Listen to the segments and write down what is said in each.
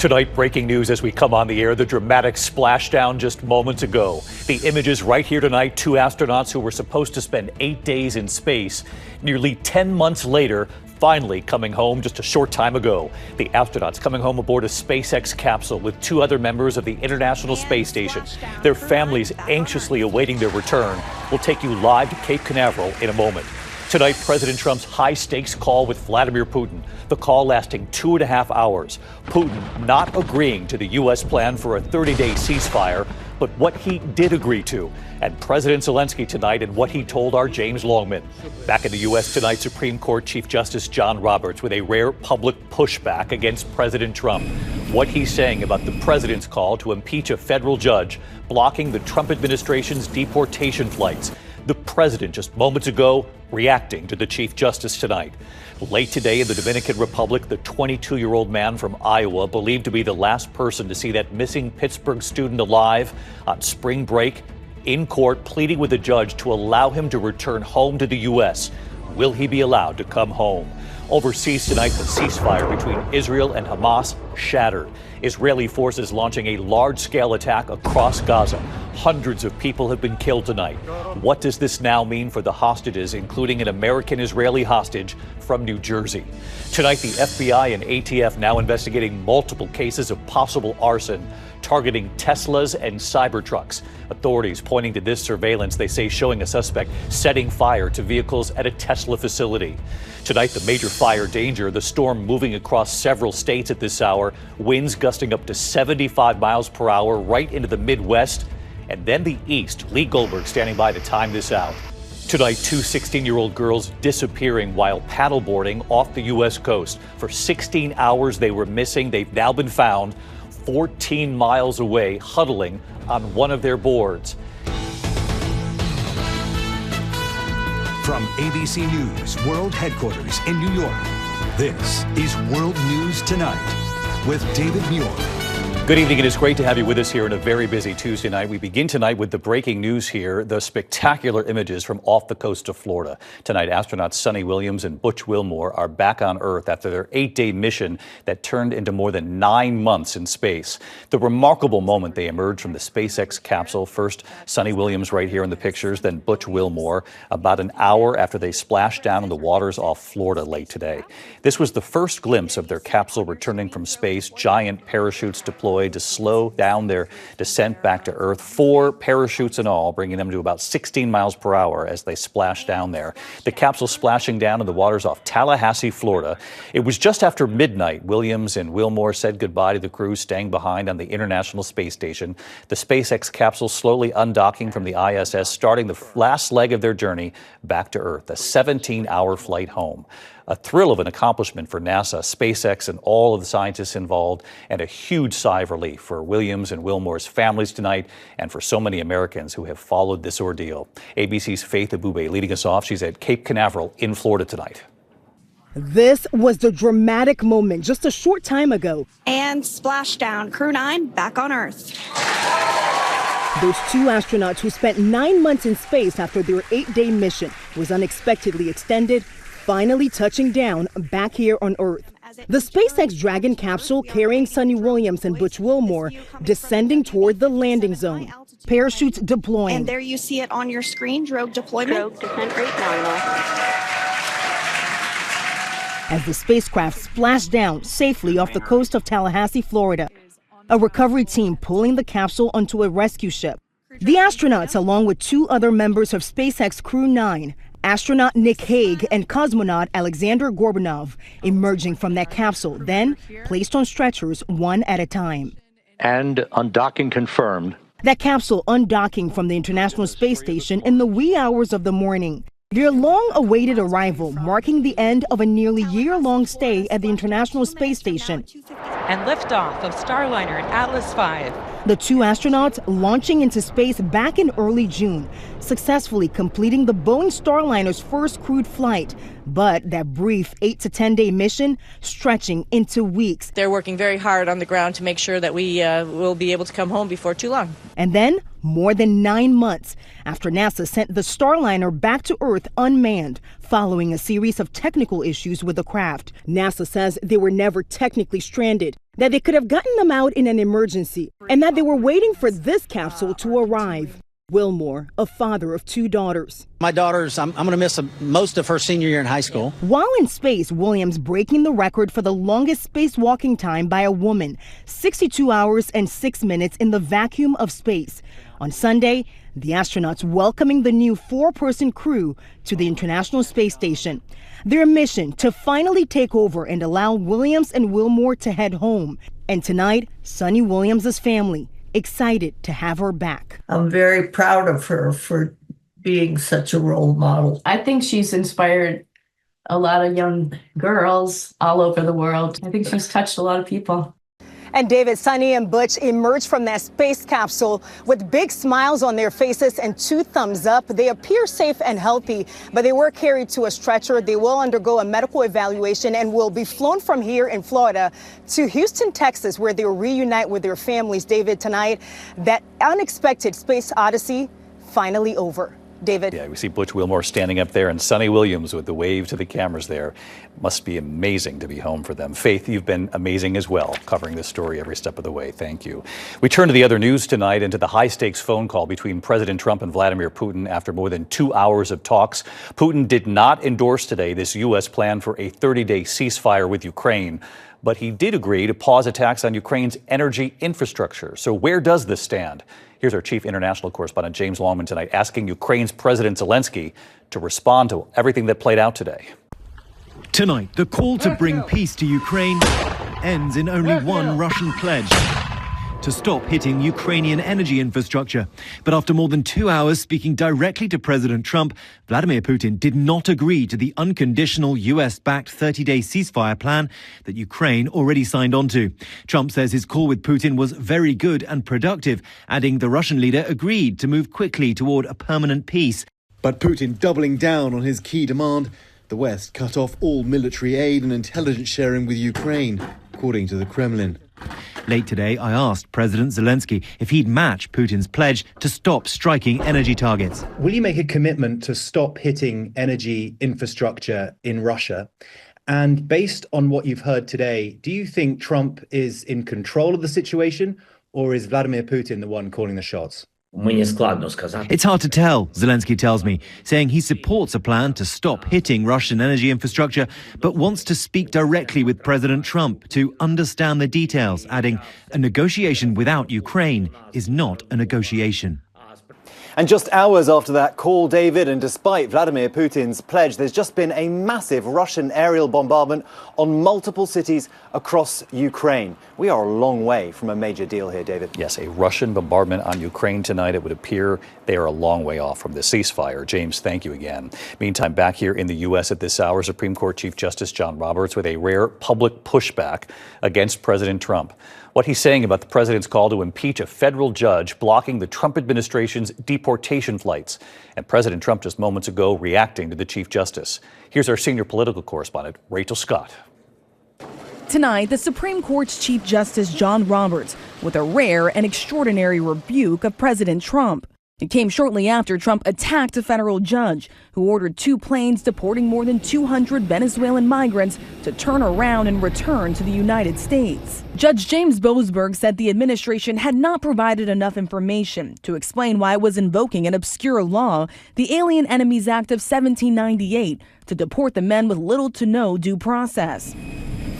Tonight, breaking news as we come on the air, the dramatic splashdown just moments ago. The images right here tonight, two astronauts who were supposed to spend 8 days in space, nearly 10 months later, finally coming home just a short time ago. The astronauts coming home aboard a SpaceX capsule with two other members of the International Space Station. Their families anxiously awaiting their return. We'll take you live to Cape Canaveral in a moment. Tonight, President Trump's high-stakes call with Vladimir Putin, the call lasting 2.5 hours. Putin not agreeing to the U.S. plan for a 30-day ceasefire, but what he did agree to. And President Zelensky tonight and what he told our James Longman. Back in the U.S. tonight, Supreme Court Chief Justice John Roberts with a rare public pushback against President Trump. What he's saying about the president's call to impeach a federal judge blocking the Trump administration's deportation flights. The president just moments ago reacting to the Chief Justice tonight. Late today in the Dominican Republic, the 22-year-old man from Iowa, believed to be the last person to see that missing Pittsburgh student alive on spring break, in court pleading with the judge to allow him to return home to the U.S. Will he be allowed to come home? Overseas tonight, the ceasefire between Israel and Hamas shattered. Israeli forces launching a large-scale attack across Gaza. Hundreds of people have been killed tonight. What does this now mean for the hostages, including an American-Israeli hostage from New Jersey? Tonight, the FBI and ATF now investigating multiple cases of possible arson targeting Teslas and Cybertrucks. Authorities pointing to this surveillance, they say, showing a suspect setting fire to vehicles at a Tesla facility. Tonight, the major fire danger, the storm moving across several states at this hour, winds gusting up to 75 miles per hour right into the Midwest and then the East. Lee Goldberg standing by to time this out. Tonight, two 16-year-old girls disappearing while paddleboarding off the U.S. coast. For 16 hours, they were missing. They've now been found 14 miles away, huddling on one of their boards. From ABC News World Headquarters in New York, this is World News Tonight with David Muir. Good evening. It is great to have you with us here on a very busy Tuesday night. We begin tonight with the breaking news here, the spectacular images from off the coast of Florida. Tonight, astronauts Sunny Williams and Butch Wilmore are back on Earth after their 8-day mission that turned into more than 9 months in space. The remarkable moment they emerged from the SpaceX capsule. First, Sunny Williams right here in the pictures, then Butch Wilmore, about an hour after they splashed down in the waters off Florida late today. This was the first glimpse of their capsule returning from space, giant parachutes deployed to slow down their descent back to Earth. 4 parachutes in all, bringing them to about 16 miles per hour as they splashed down there. The capsule splashing down in the waters off Tallahassee, Florida. It was just after midnight. Williams and Wilmore said goodbye to the crew staying behind on the International Space Station. The SpaceX capsule slowly undocking from the ISS, starting the last leg of their journey back to Earth, a 17-hour flight home. A thrill of an accomplishment for NASA, SpaceX, and all of the scientists involved, and a huge sigh of relief for Williams and Wilmore's families tonight and for so many Americans who have followed this ordeal. ABC's Faith Abube leading us off. She's at Cape Canaveral in Florida tonight. This was the dramatic moment just a short time ago. And splashdown, Crew 9 back on Earth. Those two astronauts who spent 9 months in space after their 8-day mission was unexpectedly extended, finally touching down back here on Earth. The SpaceX Dragon capsule carrying Sunny Williams and Butch Wilmore descending toward the landing zone. Parachutes deploying. And there you see it on your screen, drogue deployment. Drogue descent rate nominal. As the spacecraft splashed down safely off the coast of Tallahassee, Florida. A recovery team pulling the capsule onto a rescue ship. The astronauts, along with 2 other members of SpaceX Crew 9, astronaut Nick Hague and cosmonaut Alexander Gorbanov, emerging from that capsule, then placed on stretchers one at a time. And undocking confirmed. That capsule undocking from the International Space Station in the wee hours of the morning. Their long-awaited arrival marking the end of a nearly year-long stay at the International Space Station. And liftoff of Starliner and Atlas V. The 2 astronauts launching into space back in early June, successfully completing the Boeing Starliner's first crewed flight. But that brief 8 to 10-day mission stretching into weeks. They're working very hard on the ground to make sure that we will be able to come home before too long. And then more than 9 months after NASA sent the Starliner back to Earth unmanned following a series of technical issues with the craft. NASA says they were never technically stranded. that they could have gotten them out in an emergency and that they were waiting for this capsule to arrive. Wilmore, a father of 2 daughters. My daughter's, I'm going to miss most of her senior year in high school. While in space, Williams breaking the record for the longest spacewalking time by a woman, 62 hours and 6 minutes in the vacuum of space. On Sunday, the astronauts welcoming the new 4-person crew to the International Space Station. Their mission to finally take over and allow Williams and Wilmore to head home. And tonight, Sunny Williams' family excited to have her back. I'm very proud of her for being such a role model. I think she's inspired a lot of young girls all over the world. I think she's touched a lot of people. And David, Sunny, and Butch emerged from that space capsule with big smiles on their faces and 2 thumbs up. They appear safe and healthy, but they were carried to a stretcher. They will undergo a medical evaluation and will be flown from here in Florida to Houston, Texas, where they will reunite with their families. David, tonight, that unexpected space odyssey finally over. David. Yeah, we see Butch Wilmore standing up there and Sunny Williams with the wave to the cameras there. Must be amazing to be home for them. Faith, you've been amazing as well, covering this story every step of the way. Thank you. We turn to the other news tonight and to the high-stakes phone call between President Trump and Vladimir Putin after more than 2 hours of talks. Putin did not endorse today this U.S. plan for a 30-day ceasefire with Ukraine, but he did agree to pause attacks on Ukraine's energy infrastructure. So where does this stand? Here's our chief international correspondent, James Longman, tonight, asking Ukraine's President Zelensky to respond to everything that played out today. Tonight, the call to bring peace to Ukraine ends in only one Russian pledge: to stop hitting Ukrainian energy infrastructure. But after more than 2 hours speaking directly to President Trump, Vladimir Putin did not agree to the unconditional US-backed 30-day ceasefire plan that Ukraine already signed on to. Trump says his call with Putin was very good and productive, adding the Russian leader agreed to move quickly toward a permanent peace. But Putin doubling down on his key demand: the West cut off all military aid and intelligence sharing with Ukraine, according to the Kremlin. Late today, I asked President Zelensky if he'd match Putin's pledge to stop striking energy targets. Will you make a commitment to stop hitting energy infrastructure in Russia? And based on what you've heard today, do you think Trump is in control of the situation, or is Vladimir Putin the one calling the shots? It's hard to tell, Zelensky tells me, saying he supports a plan to stop hitting Russian energy infrastructure, but wants to speak directly with President Trump to understand the details, adding, a negotiation without Ukraine is not a negotiation. And just hours after that call, David, and despite Vladimir Putin's pledge, there's just been a massive Russian aerial bombardment on multiple cities across Ukraine. We are a long way from a major deal here, David. Yes, a Russian bombardment on Ukraine tonight. It would appear they are a long way off from the ceasefire. James, thank you again. Meantime, back here in the U.S. at this hour, Supreme Court Chief Justice John Roberts with a rare public pushback against President Trump. What he's saying about the president's call to impeach a federal judge blocking the Trump administration's deportation flights. And President Trump just moments ago reacting to the Chief Justice. Here's our senior political correspondent, Rachel Scott. Tonight, the Supreme Court's Chief Justice John Roberts with a rare and extraordinary rebuke of President Trump. It came shortly after Trump attacked a federal judge who ordered 2 planes deporting more than 200 Venezuelan migrants to turn around and return to the United States. Judge James Boasberg said the administration had not provided enough information to explain why it was invoking an obscure law, the Alien Enemies Act of 1798, to deport the men with little to no due process.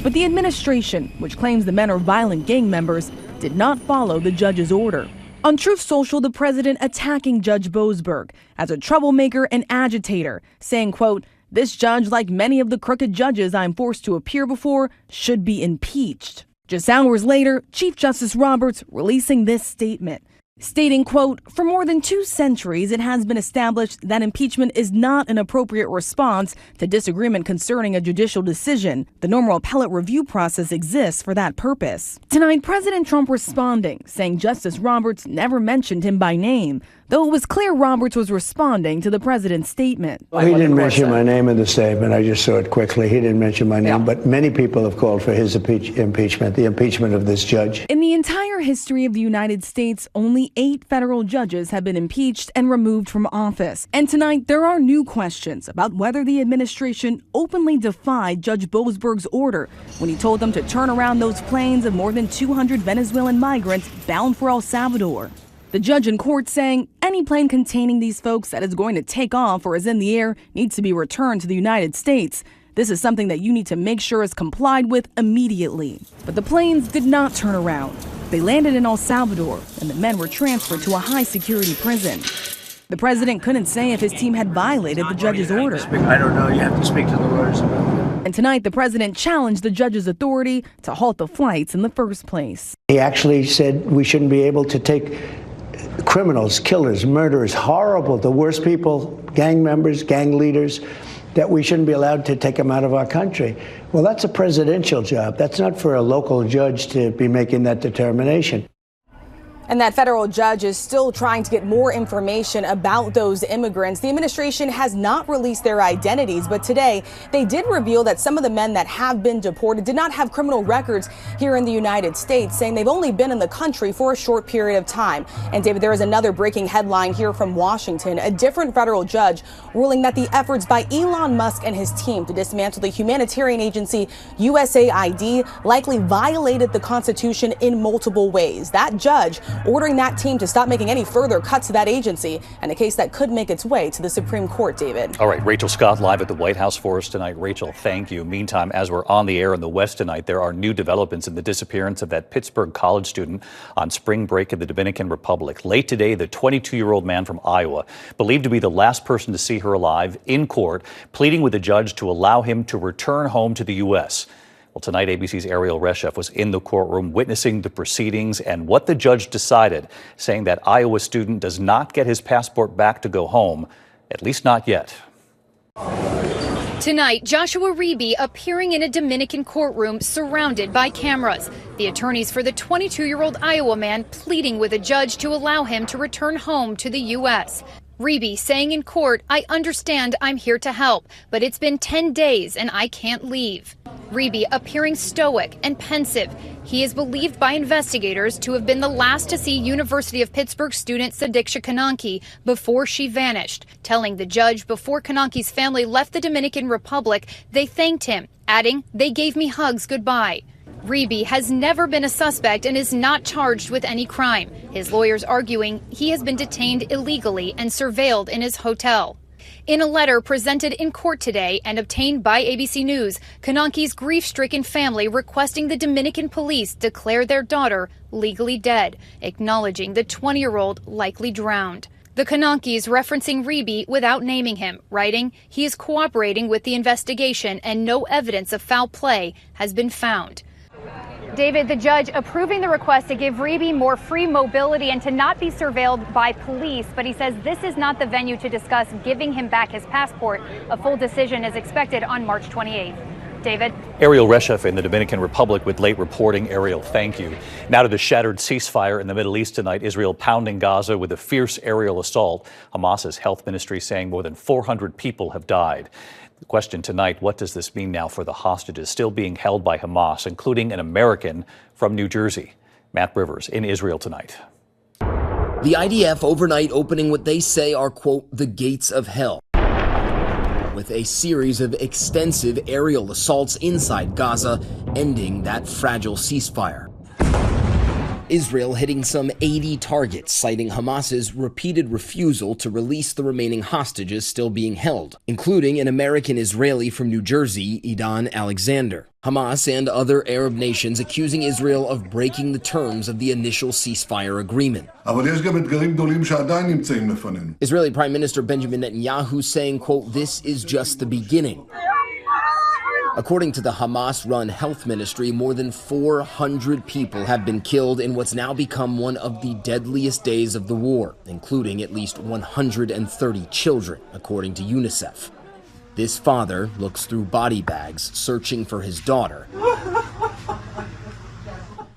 But the administration, which claims the men are violent gang members, did not follow the judge's order. On Truth Social, the president attacking Judge Boasberg as a troublemaker and agitator, saying, quote, "This judge, like many of the crooked judges I'm forced to appear before, should be impeached." Just hours later, Chief Justice Roberts releasing this statement, stating, quote, "For more than 2 centuries, it has been established that impeachment is not an appropriate response to disagreement concerning a judicial decision. The normal appellate review process exists for that purpose." Tonight, President Trump responding, saying Justice Roberts never mentioned him by name, though it was clear Roberts was responding to the president's statement. Well, he didn't mention my name in the statement. I just saw it quickly. He didn't mention my name, but many people have called for his impeachment, the impeachment of this judge. In the entire history of the United States, only 8 federal judges have been impeached and removed from office. And tonight, there are new questions about whether the administration openly defied Judge Boasberg's order when he told them to turn around those planes of more than 200 Venezuelan migrants bound for El Salvador. The judge in court saying any plane containing these folks that is going to take off or is in the air needs to be returned to the United States. This is something that you need to make sure is complied with immediately. But the planes did not turn around. They landed in El Salvador, and the men were transferred to a high-security prison. The president couldn't say if his team had violated the judge's order. I don't know. You have to speak to the lawyers about that. And tonight, the president challenged the judge's authority to halt the flights in the first place. He actually said we shouldn't be able to take criminals, killers, murderers, horrible, the worst people, gang members, gang leaders, that we shouldn't be allowed to take them out of our country. Well, that's a presidential job. That's not for a local judge to be making that determination. And that federal judge is still trying to get more information about those immigrants. The administration has not released their identities, but today they did reveal that some of the men that have been deported did not have criminal records here in the United States, saying they've only been in the country for a short period of time. And David, there is another breaking headline here from Washington. A different federal judge ruling that the efforts by Elon Musk and his team to dismantle the humanitarian agency USAID likely violated the Constitution in multiple ways. That judge ordering that team to stop making any further cuts to that agency, and a case that could make its way to the Supreme Court, David. All right, Rachel Scott live at the White House for us tonight. Rachel, thank you. Meantime, as we're on the air in the West tonight, there are new developments in the disappearance of that Pittsburgh college student on spring break in the Dominican Republic. Late today, the 22-year-old man from Iowa, believed to be the last person to see her alive, in court, pleading with the judge to allow him to return home to the U.S. Well, tonight, ABC's Ariel Reshef was in the courtroom witnessing the proceedings and what the judge decided, saying that Iowa student does not get his passport back to go home, at least not yet. Tonight, Joshua Reeby appearing in a Dominican courtroom surrounded by cameras. The attorneys for the 22-year-old Iowa man pleading with a judge to allow him to return home to the U.S. Reeby saying in court, "I understand I'm here to help, but it's been 10 days and I can't leave." Reeby appearing stoic and pensive. He is believed by investigators to have been the last to see University of Pittsburgh student Sadiksha Kananki before she vanished, telling the judge before Kananki's family left the Dominican Republic, they thanked him, adding, "They gave me hugs goodbye." Reeby has never been a suspect and is not charged with any crime. His lawyers arguing he has been detained illegally and surveilled in his hotel. In a letter presented in court today and obtained by ABC News, Kananki's grief-stricken family requesting the Dominican police declare their daughter legally dead, acknowledging the 20-year-old likely drowned. The Kanankis referencing Reeby without naming him, writing, "He is cooperating with the investigation and no evidence of foul play has been found." David, the judge approving the request to give Reeby more free mobility and to not be surveilled by police, but he says this is not the venue to discuss giving him back his passport. A full decision is expected on March 28th. David? Ariel Reshef in the Dominican Republic with late reporting. Ariel, thank you. Now to the shattered ceasefire in the Middle East tonight. Israel pounding Gaza with a fierce aerial assault. Hamas's health ministry saying more than 400 people have died. The question tonight, what does this mean now for the hostages still being held by Hamas, including an American from New Jersey? Matt Rivers in Israel tonight. The IDF overnight opening what they say are, quote, the gates of hell, with a series of extensive aerial assaults inside Gaza, ending that fragile ceasefire. Israel hitting some 80 targets, citing Hamas's repeated refusal to release the remaining hostages still being held, including an American-Israeli from New Jersey, Idan Alexander. Hamas and other Arab nations accusing Israel of breaking the terms of the initial ceasefire agreement. Israeli Prime Minister Benjamin Netanyahu saying, quote, "This is just the beginning." According to the Hamas-run health ministry, more than 400 people have been killed in what's now become one of the deadliest days of the war, including at least 130 children, according to UNICEF. This father looks through body bags, searching for his daughter,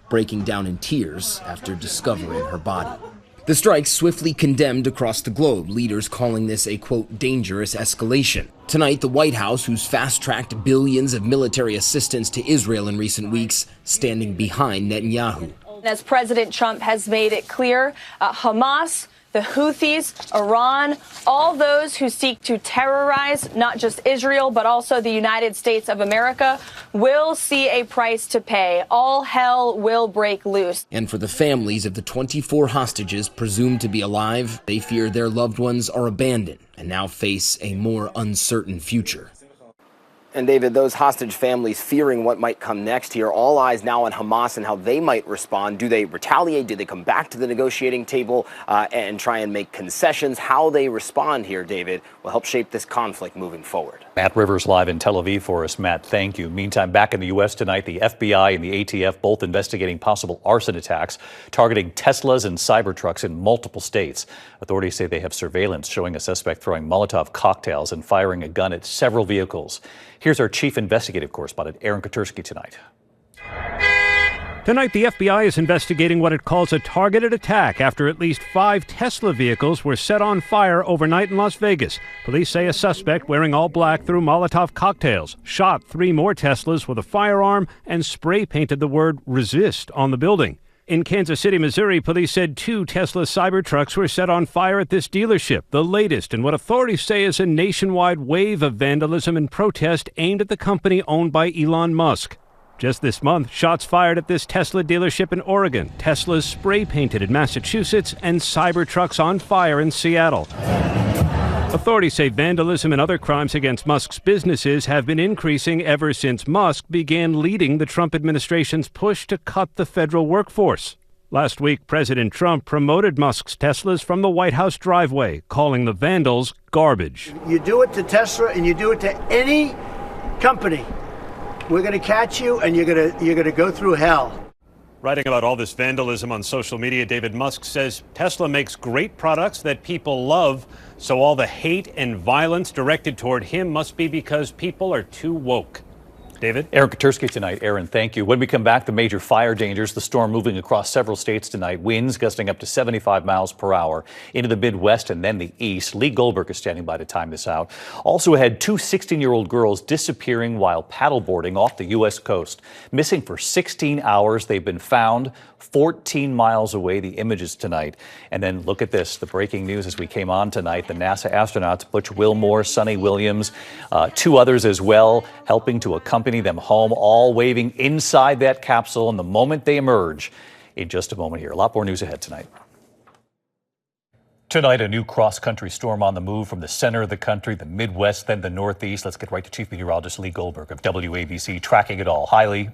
breaking down in tears after discovering her body. The strike swiftly condemned across the globe, leaders calling this a, quote, dangerous escalation. Tonight, the White House, who's fast-tracked billions of military assistance to Israel in recent weeks, standing behind Netanyahu. As President Trump has made it clear, Hamas, the Houthis, Iran, all those who seek to terrorize not just Israel, but also the United States of America, will see a price to pay. All hell will break loose. And for the families of the 24 hostages presumed to be alive, they fear their loved ones are abandoned and now face a more uncertain future. And David, those hostage families fearing what might come next here, all eyes now on Hamas and how they might respond. Do they retaliate? Do they come back to the negotiating table and try and make concessions? How they respond here, David, will help shape this conflict moving forward. Matt Rivers live in Tel Aviv for us. Matt, thank you. Meantime, back in the U.S. tonight, the FBI and the ATF both investigating possible arson attacks targeting Teslas and Cybertrucks in multiple states. Authorities say they have surveillance showing a suspect throwing Molotov cocktails and firing a gun at several vehicles. Here's our chief investigative correspondent, Aaron Katersky, tonight. Tonight, the FBI is investigating what it calls a targeted attack after at least 5 Tesla vehicles were set on fire overnight in Las Vegas. Police say a suspect wearing all black threw Molotov cocktails, shot 3 more Teslas with a firearm, and spray painted the word "resist" on the building. In Kansas City, Missouri, police said 2 Tesla Cybertrucks were set on fire at this dealership, the latest in what authorities say is a nationwide wave of vandalism and protest aimed at the company owned by Elon Musk. Just this month, shots fired at this Tesla dealership in Oregon, Teslas spray painted in Massachusetts, and Cybertrucks on fire in Seattle. Authorities say vandalism and other crimes against Musk's businesses have been increasing ever since Musk began leading the Trump administration's push to cut the federal workforce. Last week, President Trump promoted Musk's Teslas from the White House driveway, calling the vandals garbage. You do it to Tesla and you do it to any company, we're going to catch you and you're going to go through hell. Writing about all this vandalism on social media, David Musk says Tesla makes great products that people love, so all the hate and violence directed toward him must be because people are too woke. David? Aaron Katersky tonight. Aaron, thank you. When we come back, the major fire dangers, the storm moving across several states tonight, winds gusting up to 75 miles per hour into the Midwest and then the East. Lee Goldberg is standing by to time this out. Also ahead, 2 16-year-old girls disappearing while paddleboarding off the U.S. coast. Missing for 16 hours. They've been found 14 miles away. The images tonight. And then look at this, the breaking news as we came on tonight. The NASA astronauts, Butch Wilmore, Sonny Williams, 2 others as well, helping to accompany them home, all waving inside that capsule. And the moment they emerge, in just a moment here. A lot more news ahead tonight. Tonight, a new cross-country storm on the move from the center of the country, the Midwest, then the Northeast. Let's get right to Chief Meteorologist Lee Goldberg of WABC, tracking it all. Hi, Lee.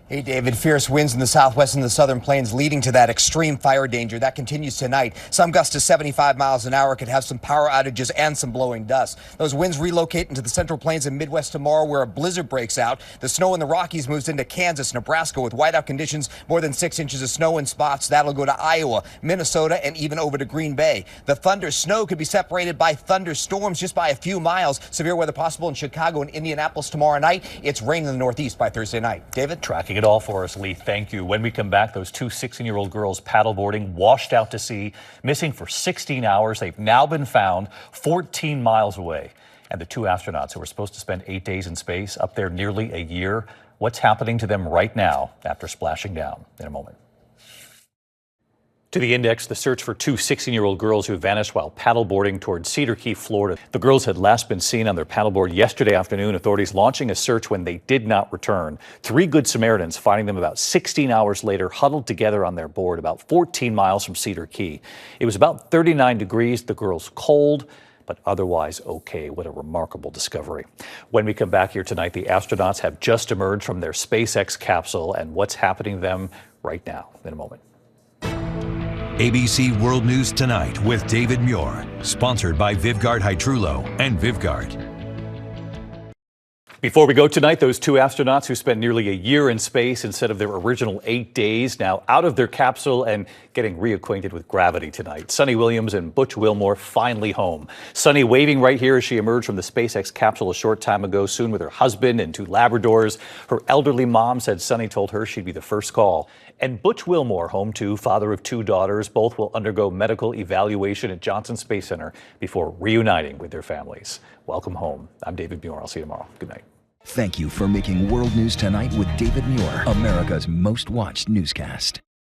Hey, David, fierce winds in the southwest and the southern plains leading to that extreme fire danger. That continues tonight. Some gusts to 75 miles an hour could have some power outages and some blowing dust. Those winds relocate into the central plains and Midwest tomorrow where a blizzard breaks out. The snow in the Rockies moves into Kansas, Nebraska with whiteout conditions, more than 6 inches of snow in spots. That'll go to Iowa, Minnesota, and even over to Green Bay. The thunder snow could be separated by thunderstorms just by a few miles. Severe weather possible in Chicago and Indianapolis tomorrow night. It's raining in the Northeast by Thursday night. David? Tracking it all for us, Lee. Thank you. When we come back, those 2 16-year-old girls paddleboarding, washed out to sea, missing for 16 hours. They've now been found 14 miles away. And the 2 astronauts who were supposed to spend 8 days in space, up there nearly a year. What's happening to them right now after splashing down? In a moment. To the index, the search for 2 16-year-old girls who vanished while paddleboarding toward Cedar Key, Florida. The girls had last been seen on their paddleboard yesterday afternoon, authorities launching a search when they did not return. 3 Good Samaritans finding them about 16 hours later, huddled together on their board about 14 miles from Cedar Key. It was about 39 degrees, the girls cold, but otherwise okay. What a remarkable discovery. When we come back here tonight, the astronauts have just emerged from their SpaceX capsule and what's happening to them right now. In a moment. ABC World News Tonight with David Muir, sponsored by Vivgard Hytrulo and Vivgard. Before we go tonight, those two astronauts who spent nearly a year in space instead of their original 8 days, now out of their capsule and getting reacquainted with gravity tonight. Sunny Williams and Butch Wilmore finally home. Sunny waving right here as she emerged from the SpaceX capsule a short time ago, soon with her husband and 2 Labradors. Her elderly mom said Sunny told her she'd be the first call. And Butch Wilmore, home too, father of 2 daughters. Both will undergo medical evaluation at Johnson Space Center before reuniting with their families. Welcome home. I'm David Muir. I'll see you tomorrow. Good night. Thank you for making World News Tonight with David Muir, America's most watched newscast.